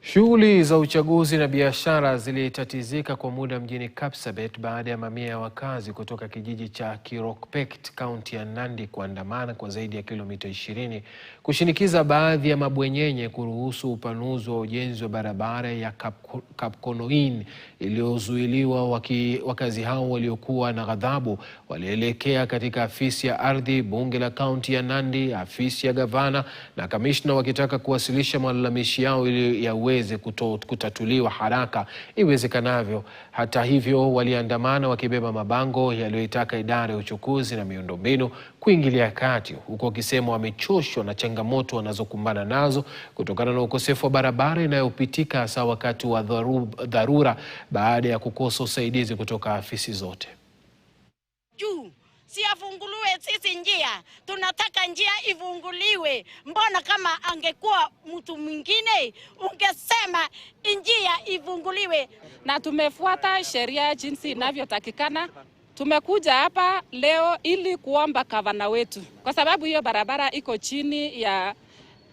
Shughuli za uchaguzi na biashara zilitatizika kwa muda mjini Kapsabet baada ya mamia ya wakazi kutoka kijiji cha Kirokpekt, kaunti ya Nandi kuandamana kwa zaidi ya kilomita 20 kushinikiza baadhi ya mabwenyenye kuruhusu upanuzi wa ujenzi wa barabara ya Kapkonoin iliyozuiliwa. Wakazi hao waliokuwa na ghadhabu walielekea katika afisi ya ardhi, bunge la kaunti ya Nandi, afisi ya gavana na kamishna wakitaka kuwasilisha malalamishi yao ili yaweze kutatuliwa haraka iwezekanavyo. Hata hivyo, waliandamana wakibeba mabango yaliyoitaka idara ya uchukuzi na miundombinu kuingilia kati, huku wakisema wamechoshwa na changamoto wanazokumbana nazo kutokana na ukosefu wa barabara inayopitika hasa wakati wa dharura baada ya kukosa usaidizi kutoka afisi zote. Si afunguliwe sisi njia, tunataka njia ifunguliwe. Mbona kama angekuwa mtu mwingine ungesema njia ifunguliwe? Na tumefuata sheria jinsi inavyotakikana. Tumekuja hapa leo ili kuomba gavana wetu, kwa sababu hiyo barabara iko chini ya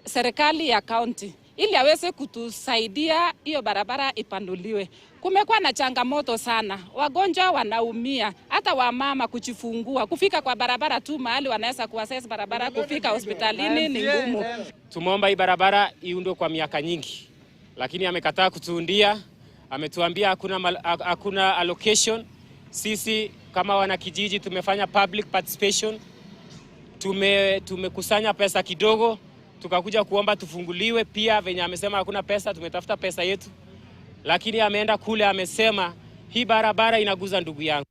serikali ya kaunti, ili aweze kutusaidia hiyo barabara ipanuliwe. Kumekuwa na changamoto sana, wagonjwa wanaumia, hata wamama kujifungua, kufika kwa barabara tu mahali wanaweza kuaccess barabara, kufika hospitalini ni ngumu. Tumeomba hii barabara iundwe kwa miaka nyingi, lakini amekataa kutuundia. Ametuambia hakuna allocation. Sisi kama wana kijiji tumefanya public participation, tumekusanya pesa kidogo, tukakuja kuomba tufunguliwe. Pia venye amesema hakuna pesa, tumetafuta pesa yetu, lakini ameenda kule amesema hii barabara inaguza ndugu yangu.